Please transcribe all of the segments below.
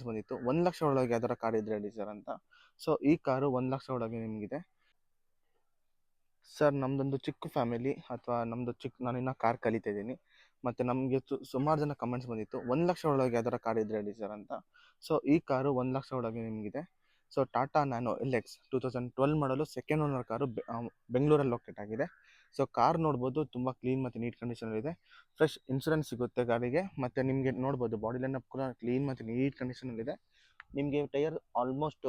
ಬಂದಿತ್ತು 1 ಲಕ್ಷ ಒಳಗೆ ಯಾವ್ದಾರ ಕಾರ್ ಇದ್ರೆ ಹೇಳಿ ಸರ್ ಅಂತ. ಸೊ ಈ ಕಾರು 1 ಲಕ್ಷ ಒಳಗೆ ನಿಮಗಿದೆ ಸರ್. ನಮ್ದೊಂದು ಚಿಕ್ಕ ಫ್ಯಾಮಿಲಿ, ಅಥವಾ ನಾನಿನ್ನ ಕಾರ್ ಕಲಿತಾ ಇದ್ದೀನಿ. ಮತ್ತು ನಮಗೆ ಸುಮಾರು ಜನ ಕಮೆಂಟ್ಸ್ ಬಂದಿತ್ತು 1 ಲಕ್ಷ ಒಳಗೆ ಯಾವ್ದಾರ ಕಾರ್ ಇದ್ರೆ ಹೇಳಿ ಸರ್ ಅಂತ. ಸೊ ಈ ಕಾರು 1 ಲಕ್ಷ ಒಳಗೆ ನಿಮಗಿದೆ. ಸೊ ಟಾಟಾ ನ್ಯಾನೋ LX 2012 ಮಾಡಲು ಸೆಕೆಂಡ್ ಓನರ್ ಕಾರು, ಬೆಂಗಳೂರಲ್ಲಿ ಲೊಕೇಟ್ ಆಗಿದೆ. ಸೊ ಕಾರ್ ನೋಡ್ಬೋದು, ತುಂಬ ಕ್ಲೀನ್ ಮತ್ತು ನೀಟ್ ಕಂಡೀಷನಲ್ಲಿದೆ. ಫ್ರೆಶ್ ಇನ್ಶೂರೆನ್ಸ್ ಸಿಗುತ್ತೆ ಗಾಡಿಗೆ. ಮತ್ತು ನಿಮಗೆ ನೋಡ್ಬೋದು ಬಾಡಿ ಲೈನಪ್ ಕೂಡ ಕ್ಲೀನ್ ಮತ್ತು ನೀಟ್ ಕಂಡೀಷನಲ್ಲಿದೆ. ನಿಮಗೆ ಟೈರ್ ಆಲ್ಮೋಸ್ಟ್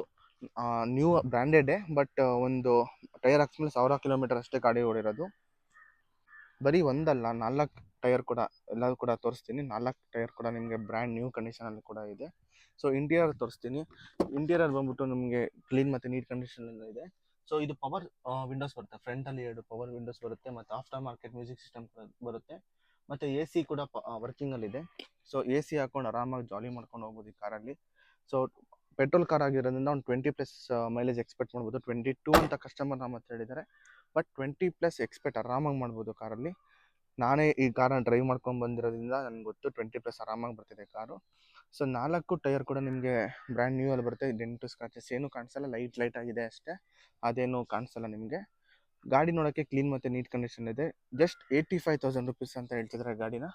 ನ್ಯೂ ಬ್ರ್ಯಾಂಡೆಡೇ, ಬಟ್ ಒಂದು ಟೈರ್ ಹಾಕ್ಸ್ಮೇಲೆ 1000 ಕಿಲೋಮೀಟರ್ ಅಷ್ಟೇ ಗಾಡಿ ಓಡಿರೋದು. ಬರೀ ಒಂದಲ್ಲ, 4 ಟೈರ್ ಕೂಡ, ಎಲ್ಲರೂ ಕೂಡ ತೋರಿಸ್ತೀನಿ. 4 ಟೈರ್ ಕೂಡ ನಿಮಗೆ ಬ್ರ್ಯಾಂಡ್ ನ್ಯೂ ಕಂಡೀಷನಲ್ಲಿ ಕೂಡ ಇದೆ. ಸೊ ಇಂಟೀರಿಯರ್ ತೋರಿಸ್ತೀನಿ. ಇಂಟೀರಿಯರ್ ಬಂದ್ಬಿಟ್ಟು ನಿಮಗೆ ಕ್ಲೀನ್ ಮತ್ತು ನೀಟ್ ಕಂಡೀಷನಲ್ಲಿ ಇದೆ. ಸೊ ಇದು ಪವರ್ ವಿಂಡೋಸ್ ಬರುತ್ತೆ. ಫ್ರಂಟಲ್ಲಿ 2 ಪವರ್ ವಿಂಡೋಸ್ ಬರುತ್ತೆ, ಮತ್ತು ಆಫ್ಟರ್ ಮಾರ್ಕೆಟ್ ಮ್ಯೂಸಿಕ್ ಸಿಸ್ಟಮ್ ಕೂಡ ಬರುತ್ತೆ. ಮತ್ತು AC ಕೂಡ ವರ್ಕಿಂಗಲ್ಲಿದೆ. ಸೊ AC ಹಾಕೊಂಡು ಆರಾಮಾಗಿ ಜಾಲಿ ಮಾಡ್ಕೊಂಡು ಹೋಗ್ಬೋದು ಈ ಕಾರಲ್ಲಿ. ಸೊ ಪೆಟ್ರೋಲ್ ಕಾರ್ ಆಗಿರೋದ್ರಿಂದ ಒಂದು 20+ ಮೈಲೇಜ್ ಎಕ್ಸ್ಪೆಕ್ಟ್ ಮಾಡ್ಬೋದು. 22 ಅಂತ ಕಸ್ಟಮರ್ ನಮ್ಮ ಹತ್ರ ಹೇಳಿದ್ದಾರೆ, ಬಟ್ 20+ ಎಕ್ಸ್ಪೆಕ್ಟ್ ಆರಾಮಾಗಿ ಮಾಡ್ಬೋದು ಕಾರಲ್ಲಿ. ನಾನೇ ಈ ಕಾರನ್ನ ಡ್ರೈವ್ ಮಾಡ್ಕೊಂಡು ಬಂದಿರೋದ್ರಿಂದ ನನಗೆ ಗೊತ್ತು 20+ ಆರಾಮಾಗಿ ಬರ್ತಿದೆ ಕಾರು. ಸೊ 4 ಟೈರ್ ಕೂಡ ನಿಮಗೆ ಬ್ರ್ಯಾಂಡ್ ನ್ಯೂ ಅಲ್ಲಿ ಬರುತ್ತೆ. ಡೆಂಟು ಸ್ಕ್ರಾಚಸ್ ಏನೂ ಕಾಣಿಸಲ್ಲ, ಲೈಟ್ ಆಗಿದೆ ಅಷ್ಟೇ, ಅದೇನು ಕಾಣಿಸಲ್ಲ ನಿಮಗೆ. ಗಾಡಿ ನೋಡೋಕ್ಕೆ ಕ್ಲೀನ್ ಮತ್ತು ನೀಟ್ ಕಂಡೀಷನ್ ಇದೆ. ಜಸ್ಟ್ 85,000 ರುಪೀಸ್ ಅಂತ ಹೇಳ್ತಿದ್ದಾರೆ ಗಾಡಿನ.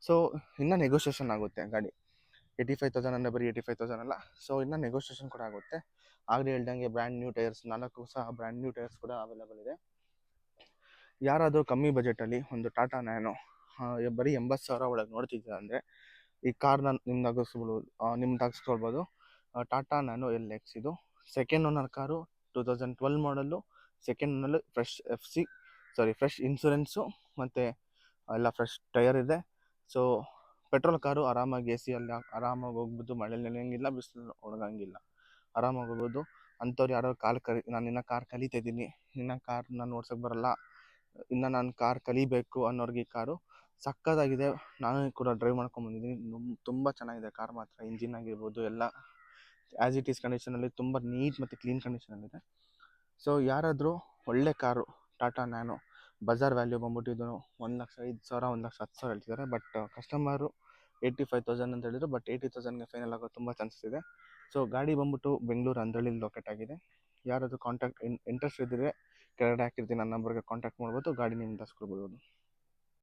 ಸೊ ಇನ್ನೂ ನೆಗೋಷಿಯೇಷನ್ ಆಗುತ್ತೆ ಗಾಡಿ. 85,000 ಅಂದರೆ ಬರೀ 85,000 ಅಲ್ಲ. ಸೊ ಇನ್ನೂ ನೆಗೋಷಿಯೇಷನ್ ಕೂಡ ಆಗುತ್ತೆ. ಆಗಲೇ ಹೇಳ್ದಂಗೆ ಬ್ರ್ಯಾಂಡ್ ನ್ಯೂ ಟೈರ್ಸ್, 4 ಸಹ ಬ್ರ್ಯಾಂಡ್ ನ್ಯೂ ಟೈರ್ಸ್ ಕೂಡ ಅವೈಲೇಬಲ್ ಇದೆ. ಯಾರಾದರೂ ಕಮ್ಮಿ ಬಜೆಟಲ್ಲಿ ಒಂದು ಟಾಟಾ ನ್ಯಾನೋ ಬರೀ 80,000 ಒಳಗೆ ನೋಡ್ತಿದ್ದೀರ ಅಂದರೆ ಈ ಕಾರ್ನ ನಿಮ್ದಾಗಿಸ್ಕೊಳ್ಬೋದು. ಟಾಟಾ ನ್ಯಾನೋ LX ಇದು ಸೆಕೆಂಡ್ ಓನರ್ ಕಾರು, 2012 ಮಾಡಲು, ಸೆಕೆಂಡ್ ಓನರ್, ಫ್ರೆಶ್ ಇನ್ಶೂರೆನ್ಸು, ಮತ್ತು ಎಲ್ಲ ಫ್ರೆಶ್ ಟೈರ್ ಇದೆ. ಸೊ ಪೆಟ್ರೋಲ್ ಕಾರು, ಆರಾಮಾಗಿ AC ಆರಾಮಾಗಿ ಹೋಗ್ಬೋದು. ಮಳೆಯಲ್ಲಿ ನೆನೆಯಂಗಿಲ್ಲ, ಬಿಸಿಲು ಒಣಗಂಗಿಲ್ಲ, ಆರಾಮಾಗಿ ಹೋಗ್ಬೋದು. ಅಂಥವ್ರು ಯಾರೋ ನಾನು ಇನ್ನೂ ಕಾರ್ ಕಲಿತಾ ಇದ್ದೀನಿ, ಇನ್ನೂ ಕಾರ್ ನಾನು ಓಡ್ಸೋಕ್ಕೆ ಬರಲ್ಲ, ಇನ್ನು ನಾನು ಕಾರ್ ಕಲಿಬೇಕು ಅನ್ನೋರಿಗೆ ಈ ಕಾರು ಸಕ್ಕತ್ತಾಗಿದೆ. ನಾನು ಕೂಡ ಡ್ರೈವ್ ಮಾಡ್ಕೊಂಡ್ಬಂದಿದ್ದೀನಿ. ತುಂಬ ಚೆನ್ನಾಗಿದೆ ಕಾರ್ ಮಾತ್ರ. ಇಂಜಿನ್ ಆಗಿರ್ಬೋದು ಎಲ್ಲ ಆ್ಯಸ್ ಇಟ್ ಈಸ್ ಕಂಡೀಷನಲ್ಲಿ ತುಂಬ ನೀಟ್ ಮತ್ತು ಕ್ಲೀನ್ ಕಂಡೀಷನಲ್ಲಿದೆ. ಸೊ ಯಾರಾದರೂ ಒಳ್ಳೆ car Tata nano, Bazaar value ಬಂದ್ಬಿಟ್ಟು ಇದು 1,05,000 1,10,000 ಹೇಳ್ತಿದ್ದಾರೆ. ಬಟ್ ಕಸ್ಟಮರು 85,000 ಅಂತ ಹೇಳಿದ್ರು, ಬಟ್ 80,000ಗೆ ಫೈನಲ್ ಆಗೋ ತುಂಬ ಚಾನ್ಸಸ್ ಇದೆ. ಸೊ ಗಾಡಿ ಬಂದ್ಬಿಟ್ಟು ಬೆಂಗಳೂರು ಅಂದ್ರಳ್ಳಿ ಲೊಕೇಟ್ ಆಗಿದೆ. ಯಾರಾದರೂ ಇಂಟ್ರೆಸ್ಟ್ ಇದ್ದರೆ ಕೆಳಗಡೆ ಹಾಕಿರ್ತೀನಿ, ನನ್ನ ನಂಬರ್ಗೆ ಕಾಂಟ್ಯಾಕ್ಟ್ ಮಾಡ್ಬೋದು, ಗಾಡಿ ನಿಮ್ಗೆ ತರಿಸ್ಕೊಡ್ಬೋದು.